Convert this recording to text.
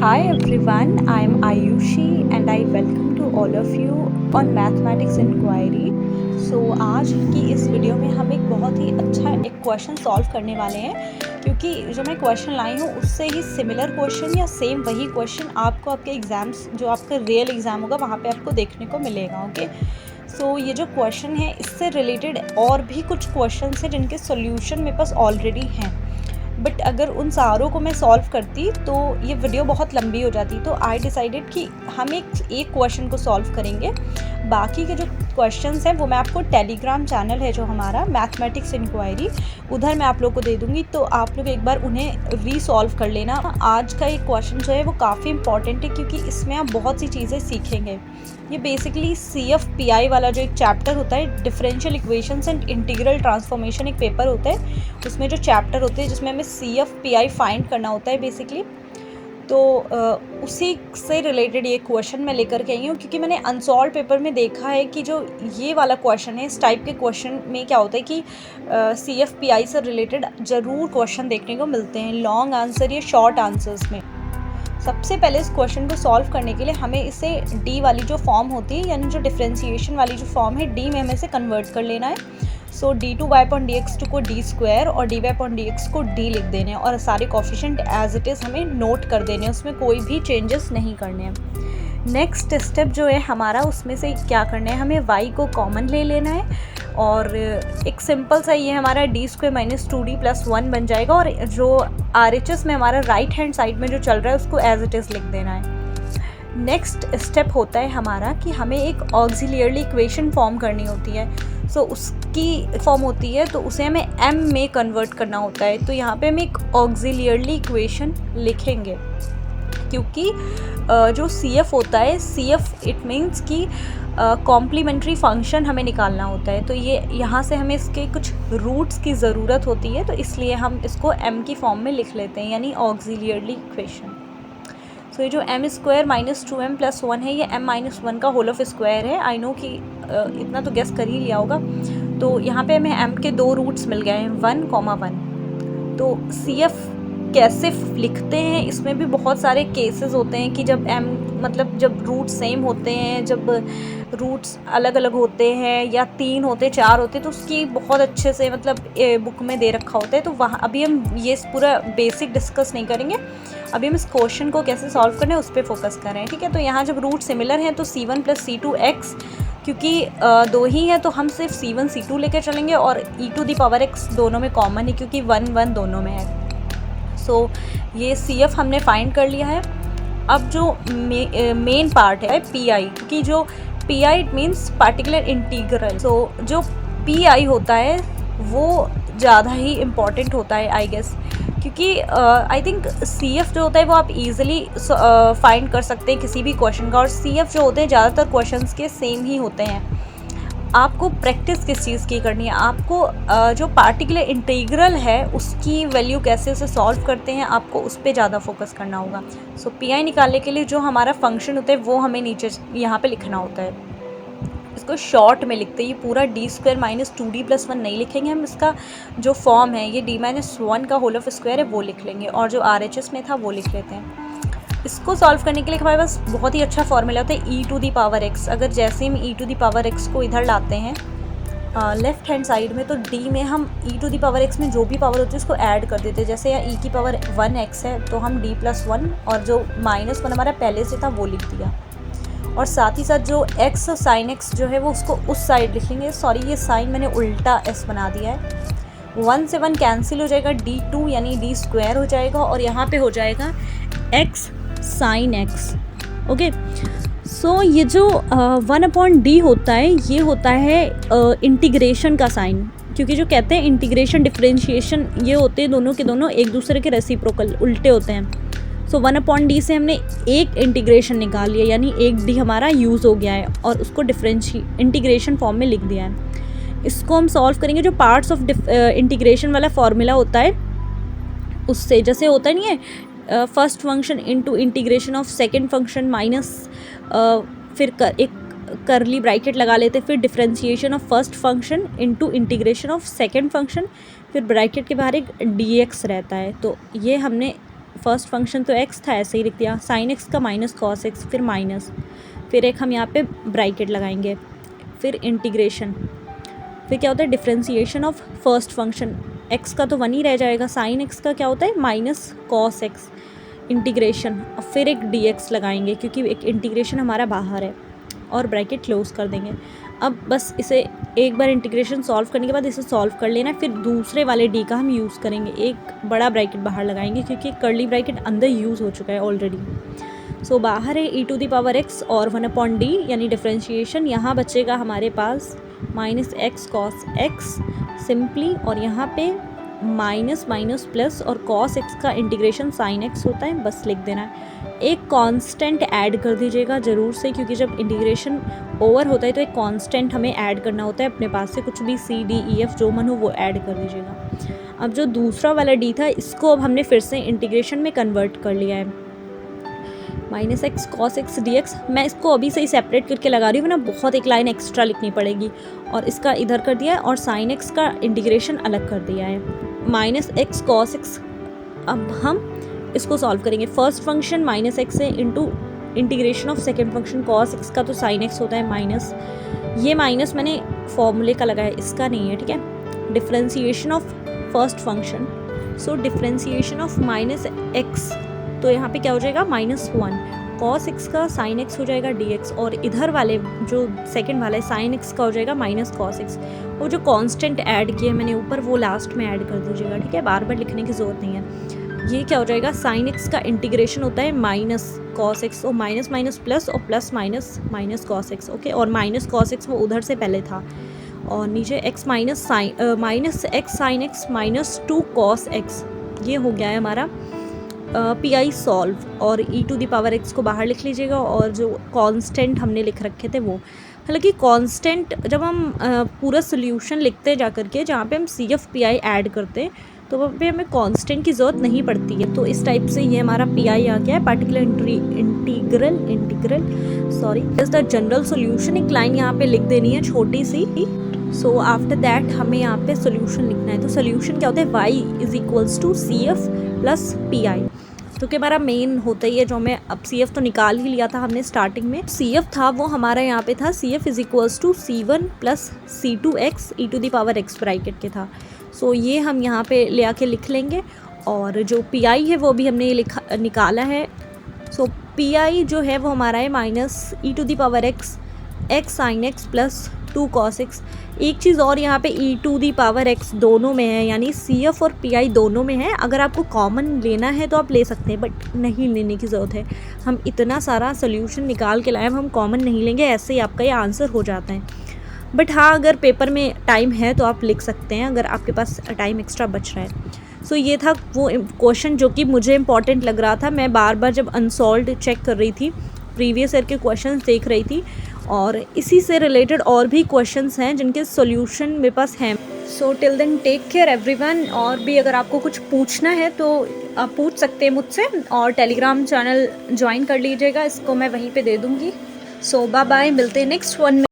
Hi everyone, I am Ayushi and I welcome to all of you on Mathematics Inquiry. आज की इस video में हम एक बहुत ही अच्छा एक क्वेश्चन सॉल्व करने वाले हैं, क्योंकि जो मैं क्वेश्चन लाई हूँ उससे ही सिमिलर क्वेश्चन या सेम वही क्वेश्चन आपको आपके एग्ज़ाम्स जो आपका रियल एग्ज़ाम होगा वहाँ पे आपको देखने को मिलेगा। ओके, ये जो क्वेश्चन है इससे रिलेटेड और भी कुछ क्वेश्चन हैं जिनके सोल्यूशन मेरे पास ऑलरेडी हैं, बट अगर उन सारों को मैं सॉल्व करती तो ये वीडियो बहुत लंबी हो जाती। तो आई डिसाइडेड कि हम एक क्वेश्चन को सॉल्व करेंगे। बाकी के जो क्वेश्चंस हैं वो मैं आपको टेलीग्राम चैनल है जो हमारा मैथमेटिक्स इंक्वायरी, उधर मैं आप लोग को दे दूँगी, तो आप लोग एक बार उन्हें रीसॉल्व कर लेना। आज का एक क्वेश्चन जो है वो काफ़ी इंपॉर्टेंट है, क्योंकि इसमें आप बहुत सी चीज़ें सीखेंगे। ये बेसिकली CFPI वाला जो एक चैप्टर होता है, differential equations and integral transformation, एक पेपर होता है उसमें जो चैप्टर होते हैं जिसमें हमें CFPI फाइंड करना होता है बेसिकली। तो उसी से रिलेटेड ये क्वेश्चन मैं लेकर के आई हूँ, क्योंकि मैंने अनसॉल्व पेपर में देखा है कि जो ये वाला क्वेश्चन है, इस टाइप के क्वेश्चन में क्या होता है कि CFPI से रिलेटेड ज़रूर क्वेश्चन देखने को मिलते हैं, लॉन्ग आंसर या शॉर्ट आंसर्स में। सबसे पहले इस क्वेश्चन को सॉल्व करने के लिए हमें इसे डी वाली जो फॉर्म होती है, यानी जो डिफरेंशिएशन वाली जो फॉर्म है, डी में हमें इसे कन्वर्ट कर लेना है। d2y/dx2 को d स्क्वायर और dy/dx को d लिख देने हैं, और सारे कोफिशिएंट एज इट इज़ हमें नोट कर देने हैं, उसमें कोई भी चेंजेस नहीं करने हैं। नेक्स्ट स्टेप जो है हमारा, उसमें से क्या करना है, हमें y को कॉमन ले लेना है, और एक सिंपल सा ये हमारा d² - 2d + 1 बन जाएगा, और जो RHS में हमारा राइट हैंड साइड में जो चल रहा है उसको एज इट इज़ लिख देना है। नेक्स्ट स्टेप होता है हमारा कि हमें एक ऑक्सिलियरली इक्वेशन फॉर्म करनी होती है। उसकी फॉर्म होती है तो उसे हमें m में कन्वर्ट करना होता है। तो यहाँ पे हम एक ऑक्सिलियरली इक्वेशन लिखेंगे, क्योंकि जो CF होता है, CF इट मीन्स कि कॉम्प्लीमेंट्री फंक्शन हमें निकालना होता है। तो ये यहाँ से हमें इसके कुछ रूट्स की ज़रूरत होती है, तो इसलिए हम इसको m की फॉर्म में लिख लेते हैं, यानी ऑक्सिलियरली इक्वेशन। ये जो m² - 2m + 1 है, ये m - 1 का होल ऑफ स्क्वायर है। आई नो कि इतना तो गेस कर ही लिया होगा। तो यहाँ पे हमें m के 2 रूट्स मिल गए हैं, 1, 1। तो CF कैसे लिखते हैं, इसमें भी बहुत सारे केसेस होते हैं कि जब जब रूट्स सेम होते हैं, जब रूट्स अलग अलग होते हैं, या 3 होते, 4 होते, तो उसकी बहुत अच्छे से बुक में दे रखा होता है। तो वहाँ अभी हम ये पूरा बेसिक डिस्कस नहीं करेंगे, अभी हम इस क्वेश्चन को कैसे सॉल्व करना है उस पर फोकस कर रहे हैं, ठीक है। तो यहाँ जब रूट सिमिलर हैं तो C1 + C2x, क्योंकि 2 ही हैं तो हम सिर्फ C1 C2 लेकर चलेंगे, और e⁴x दोनों में कॉमन है क्योंकि 1 1 दोनों में है। ये CF हमने फाइंड कर लिया है। अब जो मेन पार्ट है PI, क्योंकि जो PI it means particular integral. जो PI होता है वो ज़्यादा ही इम्पॉर्टेंट होता है आई गेस, क्योंकि आई थिंक CF जो होता है वो आप इजीली फाइंड कर सकते हैं किसी भी क्वेश्चन का, और CF जो होते हैं ज़्यादातर क्वेश्चंस के सेम ही होते हैं। आपको प्रैक्टिस किस चीज़ की करनी है, आपको जो पार्टिकुलर इंटीग्रल है उसकी वैल्यू कैसे उसे सॉल्व करते हैं, आपको उस पर ज़्यादा फोकस करना होगा। PI निकालने के लिए जो हमारा फंक्शन होता है वो हमें नीचे यहाँ पे लिखना होता है। इसको शॉर्ट में लिखते हैं, ये पूरा d² - 2d + 1 नहीं लिखेंगे हम। इसका जो फॉर्म है ये d - 1 का होल ऑफ स्क्वायर है वो लिख लेंगे, और जो RHS में था वो लिख लेते हैं। इसको सॉल्व करने के लिए हमारे पास बहुत ही अच्छा फॉर्मूला होता है e⁴x। अगर जैसे हम e⁴x को इधर लाते हैं लेफ्ट हैंड साइड में, तो d में हम e⁴x में जो भी पावर होती है उसको ऐड कर देते हैं। जैसे यहाँ e⁴1x है तो हम d + 1, और जो -1 हमारा पहले से था वो लिख दिया, और साथ ही साथ जो x और sin x जो है वो उसको उस साइड लिख लेंगे। सॉरी, ये साइन मैंने उल्टा s बना दिया है। 1 से 1 कैंसिल हो जाएगा, d2 यानी d स्क्वायर हो जाएगा, और यहाँ पे हो जाएगा x sin x। ओके, ये जो 1/d होता है ये होता है इंटीग्रेशन का साइन, क्योंकि जो कहते हैं इंटीग्रेशन डिफरेंशिएशन ये होते हैं दोनों के दोनों एक दूसरे के रेसिप्रोकल उल्टे होते हैं। 1/d से हमने एक इंटीग्रेशन निकाल लिया, यानी एक d हमारा यूज़ हो गया है, और उसको इंटीग्रेशन फॉर्म में लिख दिया है। इसको हम सॉल्व करेंगे, जो पार्ट्स ऑफ इंटीग्रेशन वाला फॉर्मूला होता है उससे, जैसे होता नहीं है first function into integration of second function minus फिर एक करली ब्रैकेट लगा लेते, फिर differentiation of first function into integration of second function, फिर ब्रैकेट के बाहर एक dx रहता है। तो ये हमने फर्स्ट फंक्शन तो x था, ऐसे ही लिख दिया, साइन x का माइनस कॉस x, फिर माइनस, फिर एक हम यहाँ पे ब्रैकेट लगाएंगे, फिर इंटीग्रेशन, फिर क्या होता है differentiation of first function, x का तो 1 ही रह जाएगा, साइन x का क्या होता है माइनस कॉस x, इंटीग्रेशन, और फिर एक dx लगाएंगे क्योंकि एक इंटीग्रेशन हमारा बाहर है, और ब्रैकेट क्लोज कर देंगे। अब बस इसे एक बार इंटीग्रेशन सॉल्व करने के बाद इसे सॉल्व कर लेना, फिर दूसरे वाले d का हम यूज़ करेंगे, एक बड़ा ब्रैकेट बाहर लगाएंगे क्योंकि कर्ली ब्रैकेट अंदर यूज़ हो चुका है ऑलरेडी। सो बाहर है e to the power x और 1/d यानी डिफ्रेंशिएशन, यहाँ बचेगा हमारे पास minus x cos x simply, और यहाँ पे माइनस माइनस प्लस, और कॉस एक्स का इंटीग्रेशन साइन एक्स होता है, बस लिख देना है। एक कांस्टेंट ऐड कर दीजिएगा ज़रूर से, क्योंकि जब इंटीग्रेशन ओवर होता है तो एक कांस्टेंट हमें ऐड करना होता है अपने पास से, कुछ भी सी डी ई एफ जो मन हो वो ऐड कर दीजिएगा। अब जो दूसरा वाला डी था इसको अब हमने फिर से इंटीग्रेशन में कन्वर्ट कर लिया है, minus x cos x D x, मैं इसको अभी से ही सेपरेट करके लगा रही हूँ ना, बहुत एक लाइन एक्स्ट्रा लिखनी पड़ेगी, और इसका इधर कर दिया है, और साइन एक्स का इंटीग्रेशन अलग कर दिया है, माइनस एक्स कॉस एक्स। अब हम इसको सॉल्व करेंगे, फर्स्ट फंक्शन माइनस एक्स है into integration of second function cos x का तो साइन एक्स होता है माइनस, ये माइनस मैंने फॉर्मूले का लगाया, इसका नहीं है, ठीक है। Differentiation of first function, so differentiation of minus x, तो यहाँ पे क्या हो जाएगा -1, कॉस एक्स का साइन एक्स हो जाएगा dx, और इधर वाले जो सेकंड वाला है साइन एक्स का हो जाएगा माइनस कॉस एक्स। वो जो कांस्टेंट ऐड किया मैंने ऊपर वो लास्ट में ऐड कर दीजिएगा, ठीक है, बार बार लिखने की ज़रूरत नहीं है। ये क्या हो जाएगा, साइन एक्स का इंटीग्रेशन होता है माइनस कॉस एक्स, और माइनस माइनस प्लस, और plus minus minus cos x, okay, और माइनस कॉस एक्स वो उधर से पहले था, और नीचे x minus minus x sine x minus 2 cos x, ये हो गया है हमारा पी आई सॉल्व, और e to the power x को बाहर लिख लीजिएगा, और जो कांस्टेंट हमने लिख रखे थे वो, हालांकि कांस्टेंट जब हम पूरा सोल्यूशन लिखते जा करके जहाँ पे हम C F P I add करते हैं तो वहाँ पे हमें कांस्टेंट की ज़रूरत नहीं पड़ती है। तो इस टाइप से ये हमारा पी आई आ गया है, particular integral sorry is the general solution, एक लाइन यहाँ पे लिख देनी है छोटी सी। सो आफ्टर दैट हमें यहाँ पे सोल्यूशन लिखना है, तो सोल्यूशन क्या होता है, y is equals to C F plus P I, क्योंकि हमारा मेन होता ही है जो हमें, अब सी एफ तो निकाल ही लिया था हमने स्टार्टिंग में, सी एफ था वो हमारा यहाँ पे था C F is equals to C1 plus C2x e to the power x bracket के था। सो ये हम यहाँ पे ले आके लिख लेंगे, और जो पी आई है वो भी हमने ये निकाला है। सो पी आई जो है वो हमारा है minus e to the power x sine x plus 2 cos x। एक चीज़ और यहाँ पे e to the power x दोनों में है, यानी सी एफ और पी आई दोनों में है, अगर आपको कॉमन लेना है तो आप ले सकते हैं, बट नहीं लेने की ज़रूरत है, हम इतना सारा सोल्यूशन निकाल के लाए, हम कॉमन नहीं लेंगे, ऐसे ही आपका ये आंसर हो जाता है। बट हाँ, अगर पेपर में टाइम है तो आप लिख सकते हैं, अगर आपके पास टाइम एक्स्ट्रा बच रहा है। सो ये था वो क्वेश्चन जो कि मुझे इंपॉर्टेंट लग रहा था, मैं बार बार जब अनसॉल्व्ड चेक कर रही थी, प्रीवियस ईयर के क्वेश्चंस देख रही थी, और इसी से रिलेटेड और भी क्वेश्चंस हैं जिनके सॉल्यूशन मेरे पास हैं। So till then take care everyone, और भी अगर आपको कुछ पूछना है तो आप पूछ सकते हैं मुझसे, और टेलीग्राम चैनल ज्वाइन कर लीजिएगा, इसको मैं वहीं पे दे दूँगी। सो बाय बाय, मिलते हैं नेक्स्ट वन में।